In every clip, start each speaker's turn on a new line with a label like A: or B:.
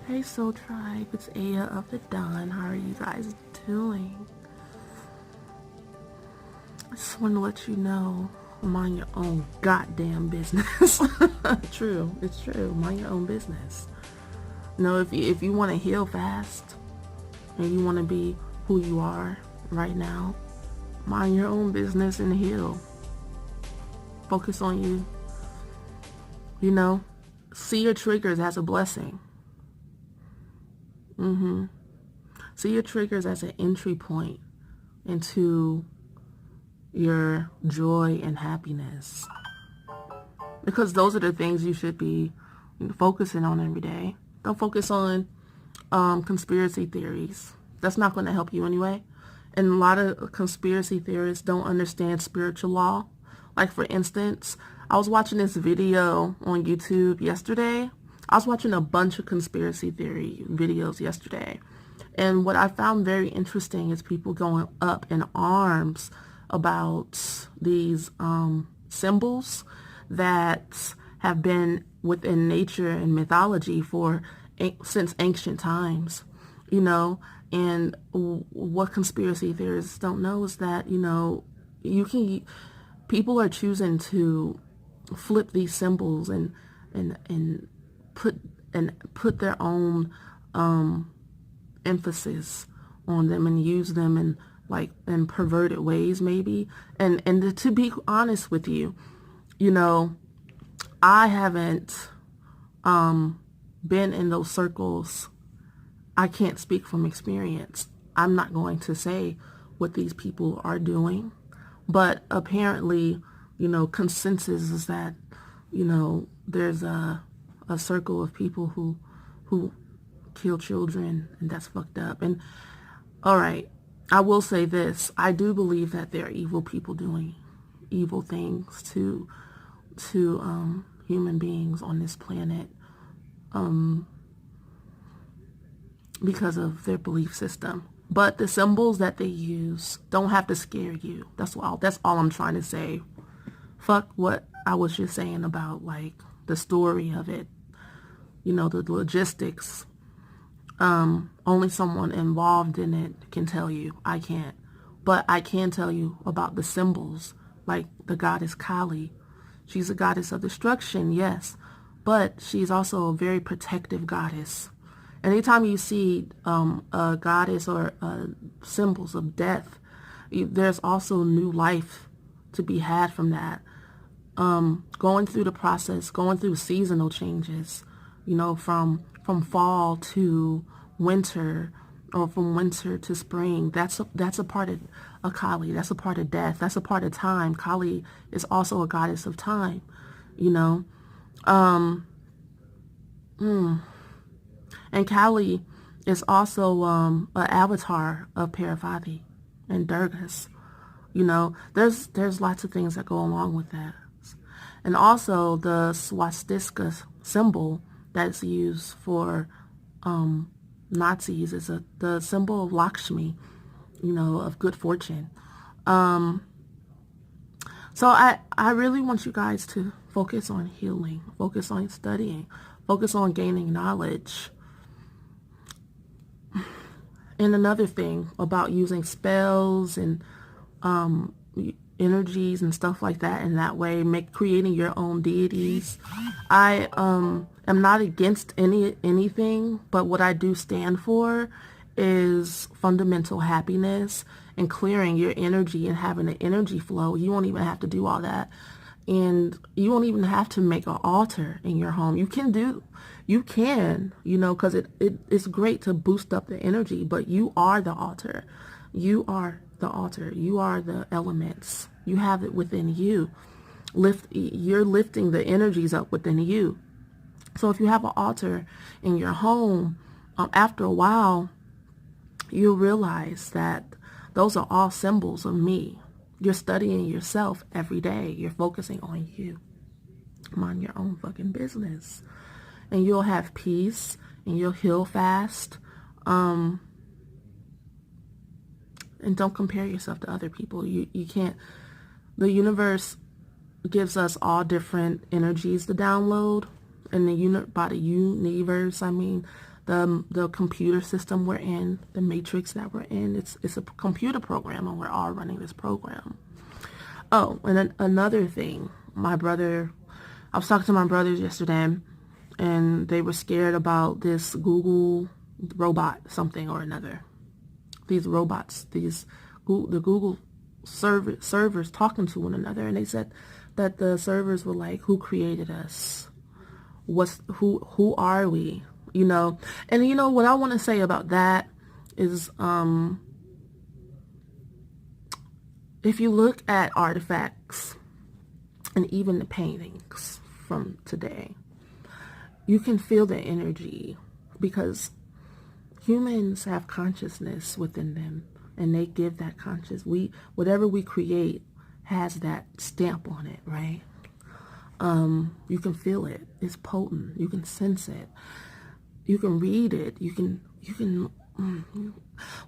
A: Hey Soul Tribe, it's Aya of the Dawn. How are you guys doing? I just want to let you know, mind your own goddamn business. True, it's true. Mind your own business. You know, if you want to heal fast and you want to be who you are right now, mind your own business and heal. Focus on you. You know, see your triggers as a blessing. See your triggers as an entry point into your joy and happiness. Because those are the things you should be focusing on every day. Don't focus on conspiracy theories. That's not going to help you anyway. And a lot of conspiracy theorists don't understand spiritual law. Like, for instance, I was watching this video on YouTube yesterday. I was watching a bunch of conspiracy theory videos yesterday. And what I found very interesting is people going up in arms about these symbols that have been within nature and mythology since ancient times, you know. And what conspiracy theorists don't know is that, you know, people are choosing to flip these symbols and put their own emphasis on them and use them in perverted ways, maybe. And to be honest with you, you know, I haven't been in those circles. I can't speak from experience. I'm not going to say what these people are doing, but apparently, you know, consensus is that, you know, there's a circle of people who kill children, and that's fucked up. And all right, I will say this: I do believe that there are evil people doing evil things to human beings on this planet because of their belief system. But the symbols that they use don't have to scare you. That's all I'm trying to say. Fuck what I was just saying about, like, the story of it. You know, the logistics. Only someone involved in it can tell you. I can't. But I can tell you about the symbols, like the goddess Kali. She's a goddess of destruction, yes, but she's also a very protective goddess. Anytime you see a goddess or symbols of death, there's also new life to be had from that. Going through the process, going through seasonal changes, you know, from fall to winter, or from winter to spring. That's a part of a Kali. That's a part of death. That's a part of time. Kali is also a goddess of time, you know. And Kali is also an avatar of Parvati and Durgas. You know, there's lots of things that go along with that. And also the swastika symbol that's used for Nazis is the symbol of Lakshmi, you know, of good fortune. So I really want you guys to focus on healing, focus on studying, focus on gaining knowledge. And another thing about using spells and energies and stuff like that in that way, creating your own deities. I am not against anything, but what I do stand for is fundamental happiness and clearing your energy and having an energy flow. You won't even have to do all that. And you won't even have to make an altar in your home. You can, you know, because it's great to boost up the energy, but you are the altar. You are the altar. You are the elements. You have it within you. You're lifting the energies up within you. So if you have an altar in your home, after a while, you'll realize that those are all symbols of me. You're studying yourself every day. You're focusing on you. Mind your own fucking business. And you'll have peace, and you'll heal fast. And don't compare yourself to other people. You can't. The universe gives us all different energies to download. And by the universe, I mean the computer system we're in, the matrix that we're in. It's a computer program, and we're all running this program. Oh, and then another thing, I was talking to my brothers yesterday, and they were scared about this Google robot, something or another. These robots, the Google servers talking to one another, and they said that the servers were like, who created us? Who are we? You know, and you know what I want to say about that is, if you look at artifacts and even the paintings from today, you can feel the energy, because humans have consciousness within them, and they give that whatever we create has that stamp on it, right? You can feel it. It's potent. You can sense it. You can read it.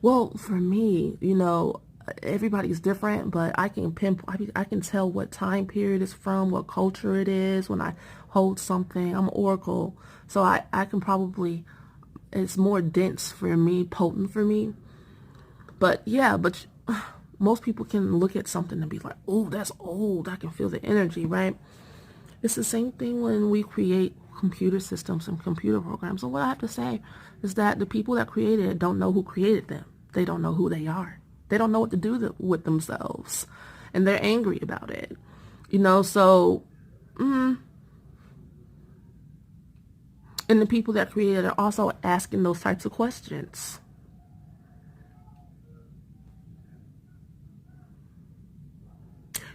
A: Well, for me, you know, everybody's different, but I can tell what time period it's from, what culture it is when I hold something. I'm an oracle, so I can probably, it's more dense for me, potent for me. But yeah, most people can look at something and be like, oh, that's old. I can feel the energy, right? It's the same thing when we create computer systems and computer programs. And what I have to say is that the people that created it don't know who created them. They don't know who they are. They don't know what to do with themselves. And they're angry about it. You know, so, and the people that created it are also asking those types of questions.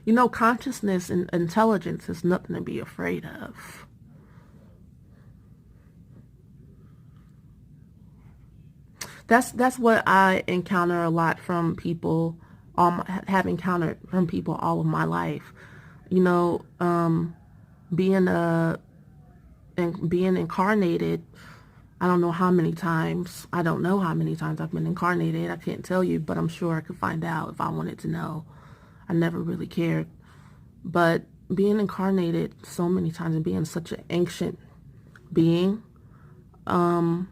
A: You know, consciousness and intelligence is nothing to be afraid of. That's what I encounter a lot from people, have encountered from people all of my life. You know, being incarnated, I don't know how many times. I don't know how many times I've been incarnated. I can't tell you, but I'm sure I could find out if I wanted to know. I never really cared. But being incarnated so many times and being such an ancient being, I'm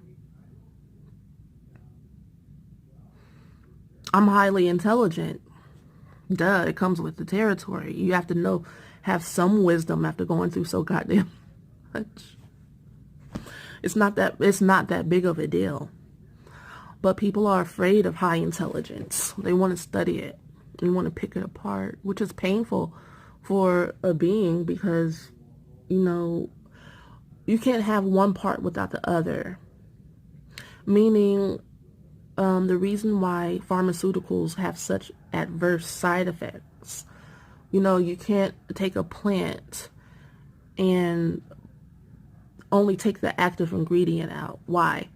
A: highly intelligent. Duh, it comes with the territory. You have to have some wisdom after going through so goddamn much. It's not that big of a deal. But people are afraid of high intelligence. They want to study it. They want to pick it apart, which is painful for a being, because, you know, you can't have one part without the other. Meaning, the reason why pharmaceuticals have such adverse side effects. You know, you can't take a plant and only take the active ingredient out. Why?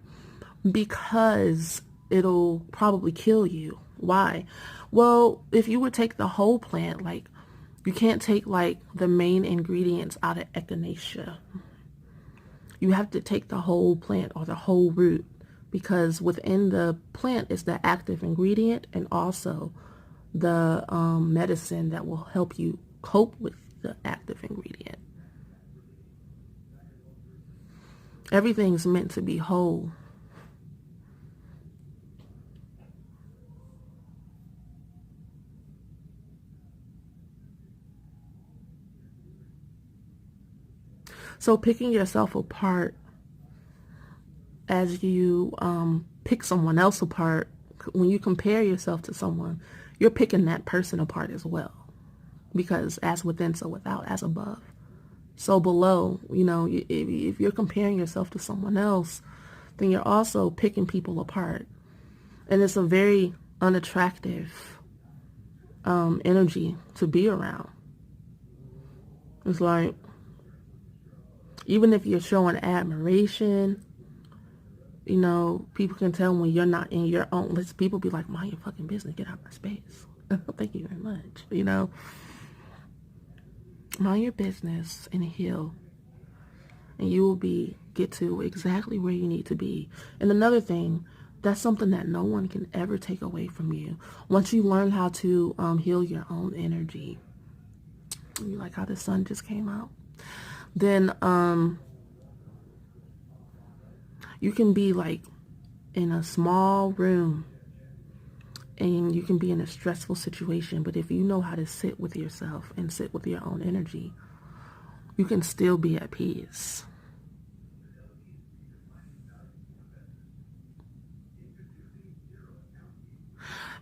A: Because it'll probably kill you. Why? Well, if you would take the whole plant, like, you can't take, like, the main ingredients out of echinacea. You have to take the whole plant or the whole root, because within the plant is the active ingredient and also the medicine that will help you cope with the active ingredient. Everything's meant to be whole. So picking yourself apart as you pick someone else apart, when you compare yourself to someone, you're picking that person apart as well. Because as within, so without, as above, so below. You know, if you're comparing yourself to someone else, then you're also picking people apart. And it's a very unattractive energy to be around. It's like, even if you're showing admiration, you know, people can tell when you're not in your own list. People be like, mind your fucking business, get out of my space. Thank you very much. You know, mind your business and heal, and you will get to exactly where you need to be. And another thing, that's something that no one can ever take away from you. Once you learn how to heal your own energy, you like how the sun just came out, then You can be like in a small room and you can be in a stressful situation, but if you know how to sit with yourself and sit with your own energy, you can still be at peace.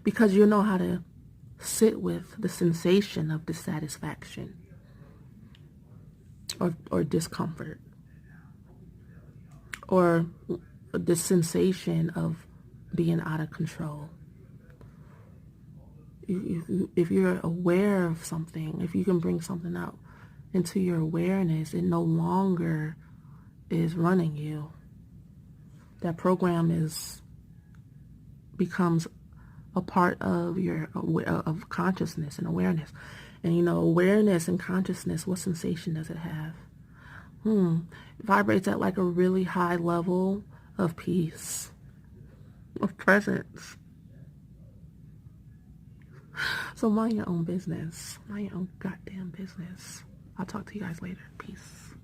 A: Because you know how to sit with the sensation of dissatisfaction or discomfort, or the sensation of being out of control. If you're aware of something, if you can bring something out into your awareness, it no longer is running you. That program becomes a part of your of consciousness and awareness. And you know, awareness and consciousness, what sensation does it have? It vibrates at like a really high level of peace, of presence. So mind your own business. Mind your own goddamn business. I'll talk to you guys later. Peace.